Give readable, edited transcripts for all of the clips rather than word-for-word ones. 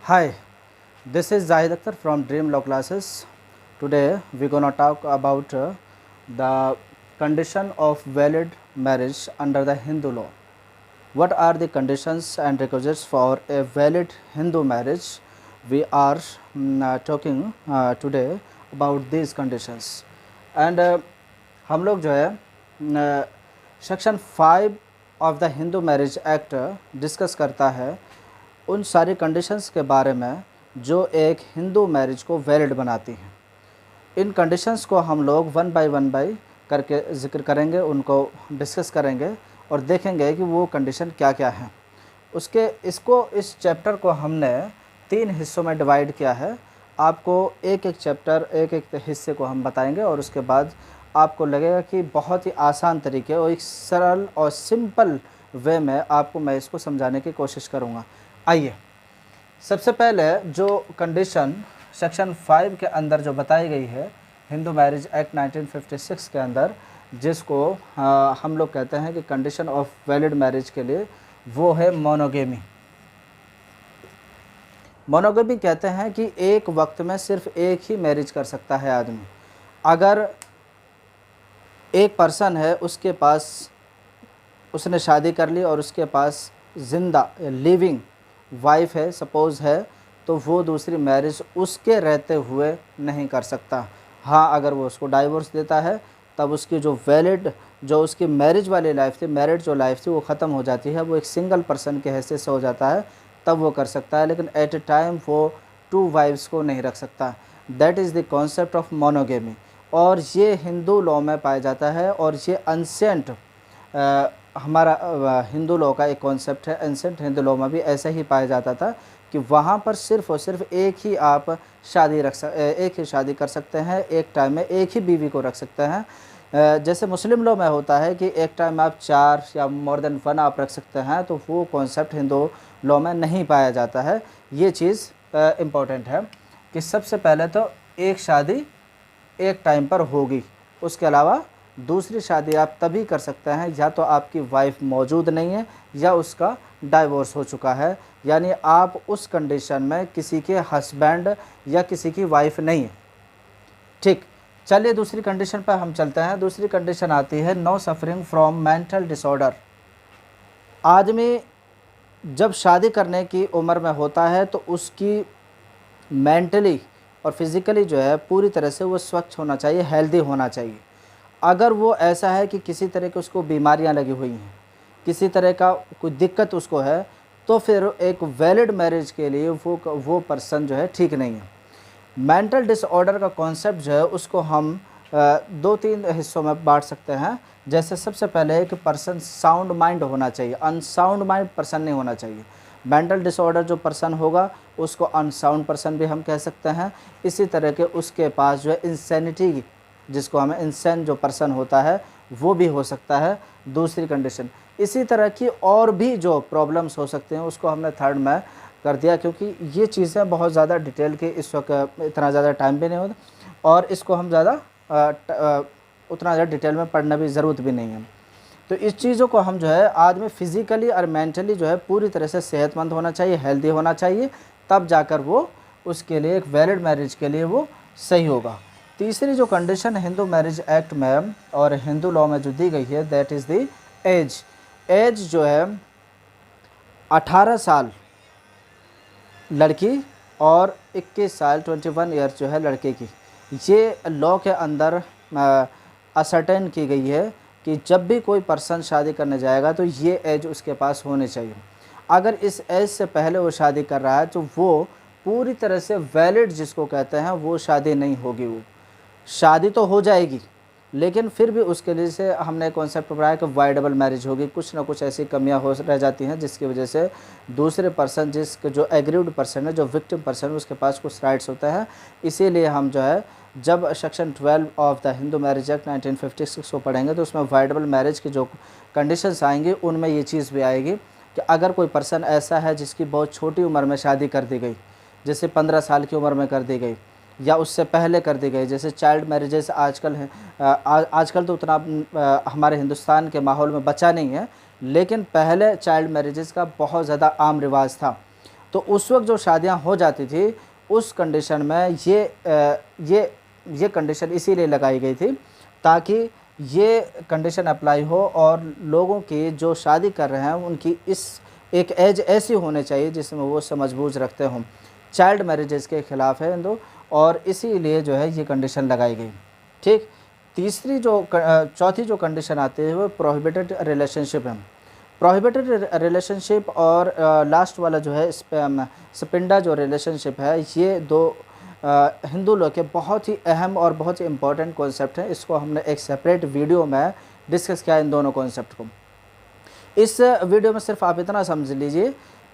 Hi, this is Zahid Akhtar from Dream Law Classes. Today we gonna talk about the condition of valid marriage under the Hindu law. What are the conditions and requisites for a valid Hindu marriage? We are talking today about these conditions. And हम लोग जो है section 5 of the Hindu marriage act discuss करता है उन सारी conditions के बारे में जो एक हिंदू मैरिज को वैलिड बनाती हैं। इन कंडीशंस को हम लोग वन बाय करके ज़िक्र करेंगे, उनको डिस्कस करेंगे और देखेंगे कि वो कंडीशन क्या क्या हैं। इस चैप्टर को हमने 3 हिस्सों में डिवाइड किया है। आपको एक एक चैप्टर एक एक हिस्से को हम बताएंगे और उसके बाद आपको लगेगा कि बहुत ही आसान तरीके और एक सरल और सिंपल वे में आपको मैं इसको समझाने की कोशिश करूँगा। आइए, सबसे पहले जो कंडीशन सेक्शन 5 के अंदर जो बताई गई है हिंदू मैरिज एक्ट 1956 के अंदर, जिसको हम लोग कहते हैं कि कंडीशन ऑफ वैलिड मैरिज के लिए, वो है मोनोगेमी। मोनोगेमी कहते हैं कि एक वक्त में सिर्फ एक ही मैरिज कर सकता है आदमी। अगर एक पर्सन है, उसके पास उसने शादी कर ली और उसके पास जिंदा लिविंग वाइफ है सपोज़ है, तो वो दूसरी मैरिज उसके रहते हुए नहीं कर सकता। हाँ, अगर वो उसको डाइवोर्स देता है तब उसकी जो वैलिड जो उसकी मैरिज वाली लाइफ थी, मैरिड जो लाइफ थी, वो ख़त्म हो जाती है। वो एक सिंगल पर्सन के हैसियत से हो जाता है, तब वो कर सकता है, लेकिन एट ए टाइम वो 2 वाइफ्स को नहीं रख सकता। That is the concept of monogamy. और ये हिंदू लॉ में पाया जाता है और ये एंशिएंट हमारा हिंदू लॉ का एक कॉन्सेप्ट है। एंशिएंट हिंदू लॉ में भी ऐसा ही पाया जाता था कि वहाँ पर सिर्फ़ और सिर्फ एक ही शादी कर सकते हैं, एक टाइम में एक ही बीवी को रख सकते हैं। जैसे मुस्लिम लॉ में होता है कि एक टाइम में आप 4 या मोर देन 1 आप रख सकते हैं, तो वो कॉन्सेप्ट हिंदू लॉ में नहीं पाया जाता है। ये चीज़ इम्पोर्टेंट है कि सबसे पहले तो एक शादी एक टाइम पर होगी, उसके अलावा दूसरी शादी आप तभी कर सकते हैं या तो आपकी वाइफ मौजूद नहीं है या उसका डाइवोर्स हो चुका है, यानी आप उस कंडीशन में किसी के हस्बैंड या किसी की वाइफ नहीं है। ठीक, चलिए दूसरी कंडीशन पर हम चलते हैं। दूसरी कंडीशन आती है no suffering from mental disorder. आदमी जब शादी करने की उम्र में होता है तो उसकी मेंटली और फिज़िकली जो है पूरी तरह से वो स्वच्छ होना चाहिए, हेल्दी होना चाहिए। अगर वो ऐसा है कि किसी तरह की उसको बीमारियां लगी हुई हैं, किसी तरह का कोई दिक्कत उसको है, तो फिर एक वैलिड मैरिज के लिए वो पर्सन जो है ठीक नहीं है। मेंटल डिसऑर्डर का कॉन्सेप्ट जो है उसको हम 2-3 हिस्सों में बांट सकते हैं। जैसे सबसे पहले एक पर्सन साउंड माइंड होना चाहिए, अनसाउंड माइंड पर्सन नहीं होना चाहिए। मेंटल डिसऑर्डर जो पर्सन होगा उसको अनसाउंड पर्सन भी हम कह सकते हैं। इसी तरह के उसके पास जो है इंसैनिटी, जिसको हमें इंसान जो पर्सन होता है वो भी हो सकता है, दूसरी कंडीशन। इसी तरह की और भी जो प्रॉब्लम्स हो सकते हैं उसको हमने थर्ड में कर दिया, क्योंकि ये चीज़ें बहुत ज़्यादा डिटेल के इस वक्त इतना ज़्यादा टाइम भी नहीं होता और इसको हम ज़्यादा उतना ज़्यादा डिटेल में पढ़ना भी ज़रूरत भी नहीं है। तो इस चीज़ों को हम जो है आदमी फिज़िकली और मेंटली जो है पूरी तरह से सेहतमंद होना चाहिए, हेल्दी होना चाहिए, तब जाकर वो उसके लिए एक वैलिड मैरिज के लिए वो सही होगा। तीसरी जो कंडीशन हिंदू मैरिज एक्ट में और हिंदू लॉ में जो दी गई है, that is the age. Age जो है 18 साल लड़की और 21 साल 21 ईयर जो है लड़के की, ये लॉ के अंदर असर्टेन की गई है कि जब भी कोई पर्सन शादी करने जाएगा तो ये एज उसके पास होनी चाहिए। अगर इस एज से पहले वो शादी कर रहा है तो वो पूरी तरह से वैलिड जिसको कहते हैं वो शादी नहीं होगी। वो शादी तो हो जाएगी लेकिन फिर भी उसके लिए से हमने कॉन्सेप्ट पढ़ाया कि वाइडेबल मैरिज होगी। कुछ ना कुछ ऐसी कमियां हो रह जाती हैं जिसकी वजह से दूसरे पर्सन, जिसके जो एग्रीव्ड पर्सन है, जो विक्टिम पर्सन है, उसके पास कुछ राइट्स होते हैं। इसीलिए हम जो है जब section 12 of the Hindu marriage act 1956 को पढ़ेंगे तो उसमें वाइडेबल मैरिज की जो कंडीशंस आएंगी उनमें ये चीज़ भी आएगी कि अगर कोई पर्सन ऐसा है जिसकी बहुत छोटी उम्र में शादी कर दी गई, जैसे 15 साल की उम्र में कर दी गई या उससे पहले कर दी गई, जैसे चाइल्ड मैरिजेस आजकल है, आजकल तो उतना हमारे हिंदुस्तान के माहौल में बचा नहीं है, लेकिन पहले चाइल्ड मैरिजेस का बहुत ज़्यादा आम रिवाज था। तो उस वक्त जो शादियां हो जाती थी उस कंडीशन में ये कंडीशन इसीलिए लगाई गई थी ताकि ये कंडीशन अप्लाई हो और लोगों की जो शादी कर रहे हैं उनकी इस एक एज ऐसी होनी चाहिए जिसमें वो समझबूझ रखते हों। चाइल्ड मैरिजेस के ख़िलाफ़ है हिंदू, और इसीलिए जो है ये कंडीशन लगाई गई। ठीक, चौथी जो कंडीशन आती है वो प्रोहिबिटेड रिलेशनशिप है। प्रोहिबिटेड रिलेशनशिप और लास्ट वाला जो है स्पिंडा जो रिलेशनशिप है, ये दो हिंदू लोग के बहुत ही अहम और बहुत ही इम्पोर्टेंट कॉन्सेप्ट हैं। इसको हमने एक सेपरेट वीडियो में डिस्कस किया इन दोनों कॉन्सेप्ट को। इस वीडियो में सिर्फ आप इतना समझ लीजिए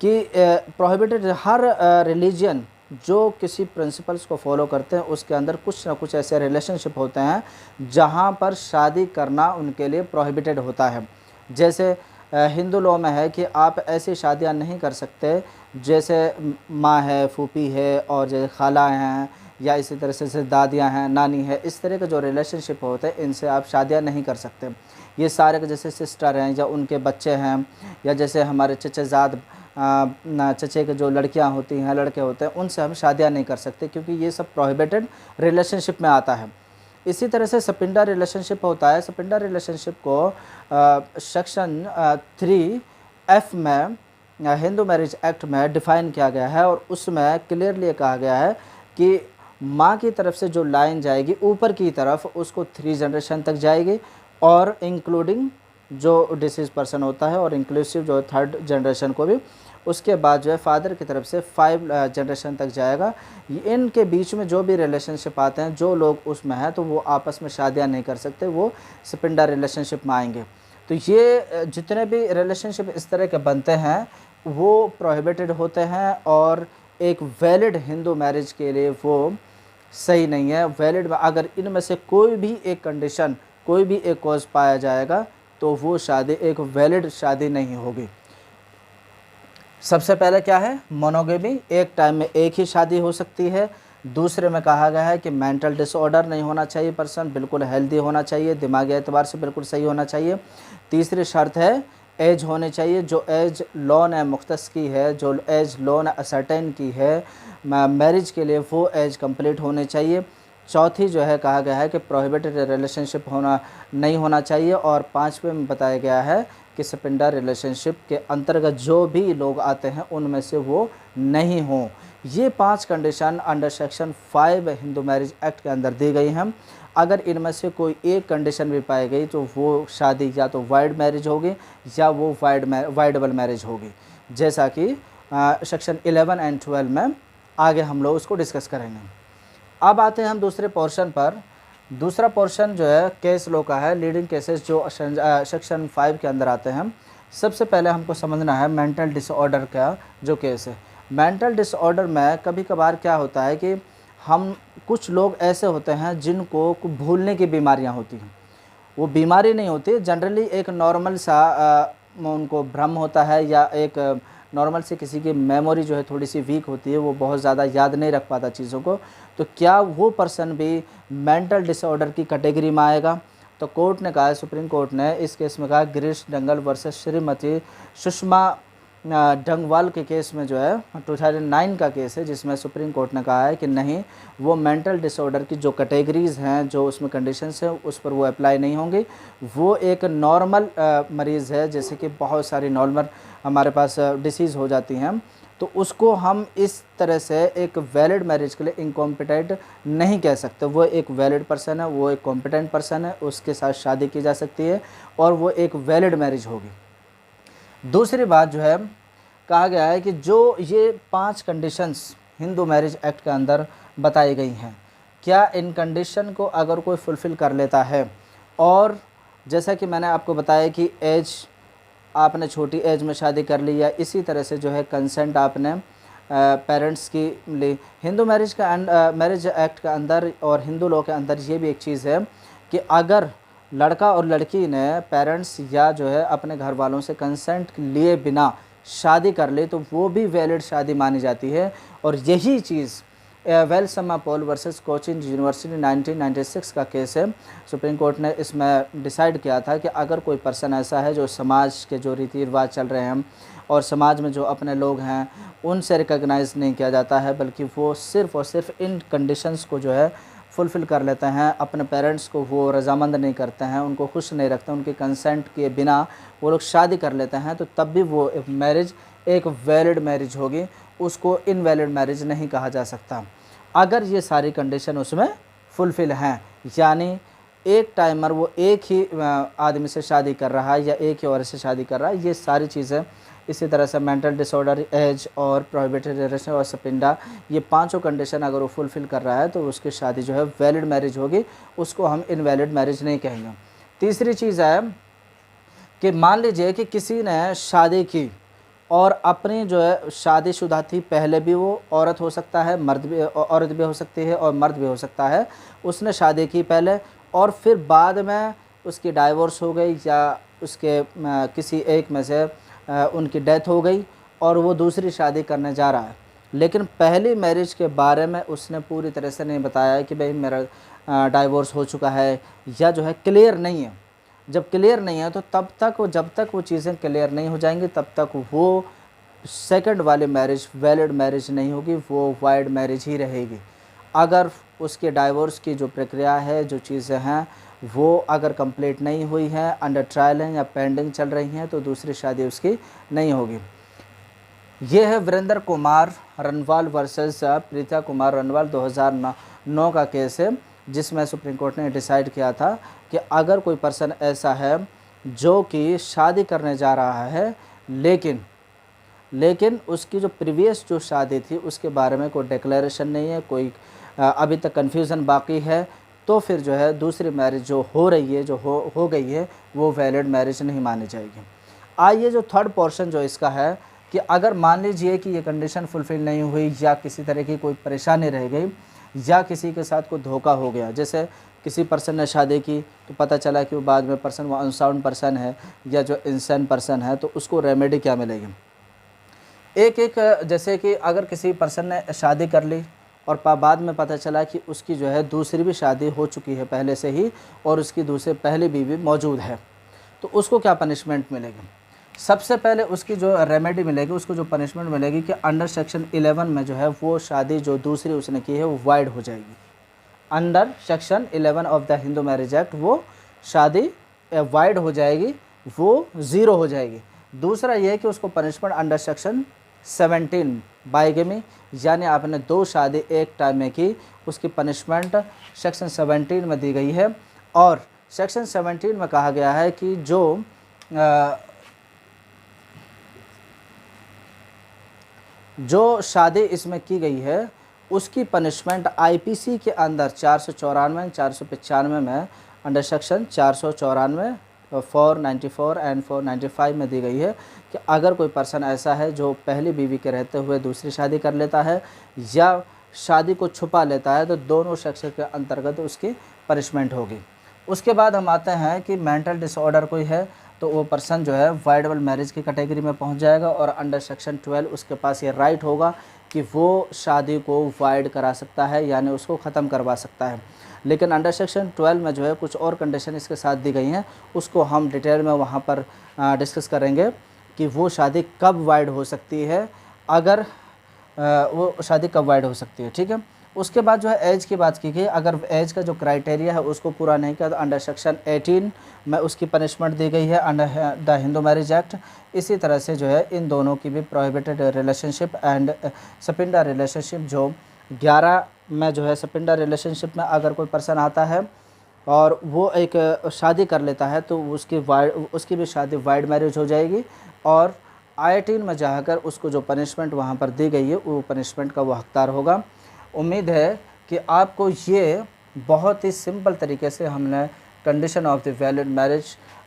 कि प्रोहिबिटेड हर रिलीजन जो किसी प्रिंसिपल्स को फॉलो करते हैं उसके अंदर कुछ ना कुछ ऐसे रिलेशनशिप होते हैं जहाँ पर शादी करना उनके लिए प्रोहिबिटेड होता है। जैसे हिंदू लॉ में है कि आप ऐसी शादियाँ नहीं कर सकते जैसे माँ है, फूफी है और जैसे खाला हैं या इसी तरह से दादियाँ हैं, नानी है, इस तरह के जो रिलेशनशिप होते हैं इनसे आप शादियाँ नहीं कर सकते। ये सारे के जैसे सिस्टर हैं या उनके बच्चे हैं या जैसे हमारे चचेज़ाद चचे के जो लड़कियां होती हैं, लड़के होते हैं, उनसे हम शादियां नहीं कर सकते क्योंकि ये सब प्रोहिबिटेड रिलेशनशिप में आता है। इसी तरह से सपिंडा रिलेशनशिप होता है। सपिंडा रिलेशनशिप को सेक्शन 3F में हिंदू मैरिज एक्ट में डिफ़ाइन किया गया है और उसमें क्लियरली कहा गया है कि माँ की तरफ से जो लाइन जाएगी ऊपर की तरफ उसको 3 जनरेशन तक जाएगी और इंक्लूडिंग जो डिसीज पर्सन होता है और इंक्लूसिव जो 3rd जनरेशन को भी, उसके बाद जो है फादर की तरफ से 5 जनरेशन तक जाएगा। इनके बीच में जो भी रिलेशनशिप आते हैं, जो लोग उसमें हैं तो वो आपस में शादियां नहीं कर सकते, वो स्पिंडा रिलेशनशिप में आएंगे। तो ये जितने भी रिलेशनशिप इस तरह के बनते हैं वो प्रोहिबिटेड होते हैं और एक वैलिड हिंदू मैरिज के लिए वो सही नहीं है। वैलिड अगर इनमें से कोई भी एक कंडीशन, कोई भी एक कॉज पाया जाएगा तो वो शादी एक वैलिड शादी नहीं होगी। सबसे पहले क्या है, मोनोगेमी, एक टाइम में एक ही शादी हो सकती है। दूसरे में कहा गया है कि मेंटल डिसऑर्डर नहीं होना चाहिए, पर्सन बिल्कुल हेल्दी होना चाहिए, दिमागी एतबार से बिल्कुल सही होना चाहिए। तीसरी शर्त है एज होनी चाहिए, जो एज लॉ ने मुख्तस की है, जो एज लॉ ने असर्टेन की है मैरिज के लिए, वो एज कंप्लीट होनी चाहिए। चौथी जो है कहा गया है कि प्रोहिबिटेड रिलेशनशिप नहीं होना चाहिए। और 5वें में बताया गया है कि सपिंडा रिलेशनशिप के अंतर्गत जो भी लोग आते हैं उनमें से वो नहीं हों। ये 5 condition under section 5 Hindu marriage act के अंदर दी गई हैं। अगर इनमें से कोई एक कंडीशन भी पाई गई तो वो शादी या तो वाइड मैरिज होगी या वो वाइडेबल मैरिज होगी, जैसा कि सेक्शन 11 एंड 12 में आगे हम लोग उसको डिस्कस करेंगे। अब आते हैं हम दूसरे पोर्शन पर। दूसरा पोर्शन जो है केस लॉ का है, लीडिंग केसेस जो सेक्शन 5 के अंदर आते हैं। सबसे पहले हमको समझना है मेंटल डिसऑर्डर का जो केस है। मेंटल डिसऑर्डर में कभी कभार क्या होता है कि हम कुछ लोग ऐसे होते हैं जिनको भूलने की बीमारियां होती हैं। वो बीमारी नहीं होती, जनरली एक नॉर्मल सा उनको भ्रम होता है या एक नॉर्मल से किसी की मेमोरी जो है थोड़ी सी वीक होती है, वो बहुत ज़्यादा याद नहीं रख पाता चीज़ों को। तो क्या वो पर्सन भी मेंटल डिसऑर्डर की कैटेगरी में आएगा? तो कोर्ट ने कहा है, सुप्रीम कोर्ट ने इस केस में कहा, गिरीश डंगल वर्सेस श्रीमती सुषमा डंगवाल के केस में जो है 2009 का केस है, जिसमें सुप्रीम कोर्ट ने कहा है कि नहीं, वो मेंटल डिसऑर्डर की जो कैटेगरीज़ हैं, जो उसमें कंडीशंस हैं, उस पर वो अप्लाई नहीं होंगी। वो एक नॉर्मल मरीज़ है, जैसे कि बहुत सारी नॉर्मल हमारे पास डिसीज़ हो जाती हैं, तो उसको हम इस तरह से एक वैलिड मैरिज के लिए इनकॉम्पिटेंट नहीं कह सकते। वो एक वैलिड पर्सन है, वो एक कॉम्पिटेंट पर्सन है, उसके साथ शादी की जा सकती है और वो एक वैलिड मैरिज होगी। दूसरी बात जो है, कहा गया है कि जो ये 5 कंडीशंस हिंदू मैरिज एक्ट के अंदर बताई गई हैं, क्या इन कंडीशन को अगर कोई फुलफ़िल कर लेता है, और जैसा कि मैंने आपको बताया कि एज आपने छोटी एज में शादी कर ली, या इसी तरह से जो है कंसेंट आपने पेरेंट्स की ली। हिंदू मैरिज एक्ट के अंदर और हिंदू लॉ के अंदर ये भी एक चीज़ है कि अगर लड़का और लड़की ने पेरेंट्स या जो है अपने घर वालों से कंसेंट लिए बिना शादी कर ले तो वो भी वैलिड शादी मानी जाती है। और यही चीज़ वेलसमा पॉल वर्सेस कोचिन यूनिवर्सिटी 1996 का केस है। सुप्रीम कोर्ट ने इसमें डिसाइड किया था कि अगर कोई पर्सन ऐसा है जो समाज के जो रीति रिवाज चल रहे हैं और समाज में जो अपने लोग हैं उनसे रिकॉग्नाइज़ नहीं किया जाता है, बल्कि वो सिर्फ़ और सिर्फ इन कंडीशंस को जो है फुलफ़िल कर लेते हैं, अपने पेरेंट्स को वो रज़ामंद नहीं करते हैं, उनको खुश नहीं रखते, उनके कंसेंट के बिना वो लोग शादी कर लेते हैं, तो तब भी वो मैरिज एक वैलिड मैरिज होगी, उसको इनवैलिड मैरिज नहीं कहा जा सकता। अगर ये सारी कंडीशन उसमें फुलफ़िल हैं, यानी एक टाइमर वो एक ही आदमी से शादी कर रहा है या एक ही औरत से शादी कर रहा है, ये सारी चीज़ें, इसी तरह से मेंटल डिसऑर्डर, एज और प्रोहिबिटेड रिलेशन और सपिंडा, ये पांचों कंडीशन अगर वो फुलफ़िल कर रहा है तो उसकी शादी जो है वैलिड मैरिज होगी, उसको हम इनवैलिड मैरिज नहीं कहेंगे। तीसरी चीज़ है कि मान लीजिए कि किसी ने शादी की और अपनी जो है शादीशुदा थी, पहले भी वो औरत हो सकता है, मर्द भी, औरत भी हो सकती है और मर्द भी हो सकता है, उसने शादी की पहले और फिर बाद में उसकी डाइवोर्स हो गई या उसके किसी एक में से उनकी डेथ हो गई और वो दूसरी शादी करने जा रहा है, लेकिन पहली मैरिज के बारे में उसने पूरी तरह से नहीं बताया कि भाई मेरा डाइवोर्स हो चुका है या जो है क्लियर नहीं है। जब क्लियर नहीं है तो तब तक वो, जब तक वो चीज़ें क्लियर नहीं हो जाएंगी तब तक वो सेकंड वाली मैरिज वैलिड मैरिज नहीं होगी, वो वाइड मैरिज ही रहेगी। अगर उसके डाइवोर्स की जो प्रक्रिया है, जो चीज़ें हैं वो अगर कंप्लीट नहीं हुई हैं, अंडर ट्रायल हैं या पेंडिंग चल रही हैं, तो दूसरी शादी उसकी नहीं होगी। ये है वीरेंद्र कुमार रनवाल वर्सेस प्रीता कुमार रनवाल 2009 का केस है, जिसमें सुप्रीम कोर्ट ने डिसाइड किया था कि अगर कोई पर्सन ऐसा है जो कि शादी करने जा रहा है लेकिन उसकी जो प्रीवियस जो शादी थी उसके बारे में कोई डिक्लेरेशन नहीं है, कोई अभी तक कन्फ्यूज़न बाकी है, तो फिर जो है दूसरी मैरिज जो हो रही है, जो हो गई है, वो वैलिड मैरिज नहीं मानी जाएगी। आइए जो थर्ड पोर्शन जो इसका है कि अगर मान लीजिए कि ये कंडीशन फुलफ़िल नहीं हुई या किसी तरह की कोई परेशानी रह गई या किसी के साथ कोई धोखा हो गया, जैसे किसी पर्सन ने शादी की तो पता चला कि वो बाद में पर्सन वो अनसाउंड पर्सन है या जो इंसान पर्सन है, तो उसको रेमेडी क्या मिलेगी। एक जैसे कि अगर किसी पर्सन ने शादी कर ली और बाद में पता चला कि उसकी जो है दूसरी भी शादी हो चुकी है पहले से ही और उसकी दूसरी पहली बीवी मौजूद है, तो उसको क्या पनिशमेंट मिलेगी। सबसे पहले उसकी जो रेमेडी मिलेगी, उसको जो पनिशमेंट मिलेगी कि अंडर सेक्शन 11 में जो है वो शादी जो दूसरी उसने की है वो वाइड हो जाएगी। Under section 11 of the Hindu marriage act वो शादी वाइड हो जाएगी, वो ज़ीरो हो जाएगी। दूसरा ये है कि उसको पनिशमेंट अंडर सेक्शन 17 बाइगेमी, यानी आपने दो शादी एक टाइम में की, उसकी पनिशमेंट सेक्शन 17 में दी गई है। और सेक्शन 17 में कहा गया है कि जो शादी इसमें की गई है उसकी पनिशमेंट आईपीसी के अंदर 494 495 में अंडर सेक्शन 494 494 एंड 495 में दी गई है कि अगर कोई पर्सन ऐसा है जो पहली बीवी के रहते हुए दूसरी शादी कर लेता है या शादी को छुपा लेता है, तो दोनों सेक्शन के अंतर्गत उसकी पनिशमेंट होगी। उसके बाद हम आते हैं कि मेंटल डिसऑर्डर कोई है तो वो पर्सन जो है वाइडेबल मैरिज की कैटेगरी में पहुंच जाएगा और अंडर सेक्शन 12 उसके पास ये राइट होगा कि वो शादी को वाइड करा सकता है, यानी उसको ख़त्म करवा सकता है। लेकिन अंडर सेक्शन 12 में जो है कुछ और कंडीशन इसके साथ दी गई हैं, उसको हम डिटेल में वहाँ पर डिस्कस करेंगे कि वो शादी कब वाइड हो सकती है, अगर वो शादी कब वाइड हो सकती है, ठीक है। उसके बाद जो है एज की बात की गई, अगर एज का जो क्राइटेरिया है उसको पूरा नहीं किया तो अंडर सेक्शन 18 में उसकी पनिशमेंट दी गई है under the Hindu marriage act. इसी तरह से जो है इन दोनों की भी प्रोहिबिटेड रिलेशनशिप एंड सपिंडा रिलेशनशिप जो 11 में जो है सपिंडा रिलेशनशिप में अगर कोई पर्सन आता है और वो एक शादी कर लेता है तो उसकी भी शादी वाइड मैरिज हो जाएगी और 18 में जाकर उसको जो पनिशमेंट वहाँ पर दी गई है वो पनिशमेंट का वो हकदार होगा। उम्मीद है कि आपको ये बहुत ही सिंपल तरीके से हमने condition of the valid marriage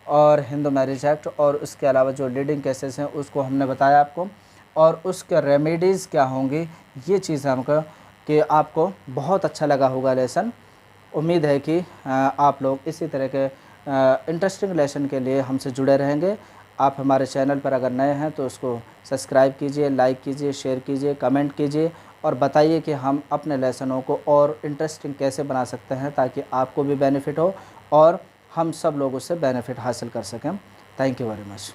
और हिंदू मैरिज एक्ट और उसके अलावा जो लीडिंग केसेस हैं उसको हमने बताया आपको और उसके रेमेडीज़ क्या होंगी, ये चीज़ हमको कि आपको बहुत अच्छा लगा होगा लेसन। उम्मीद है कि आप लोग इसी तरह के इंटरेस्टिंग लेसन के लिए हमसे जुड़े रहेंगे। आप हमारे चैनल पर अगर नए हैं तो उसको सब्सक्राइब कीजिए, लाइक कीजिए, शेयर कीजिए, कमेंट कीजिए और बताइए कि हम अपने लेसनों को और इंटरेस्टिंग कैसे बना सकते हैं ताकि आपको भी बेनिफिट हो और हम सब लोग उससे बेनिफिट हासिल कर सकें। Thank you very much.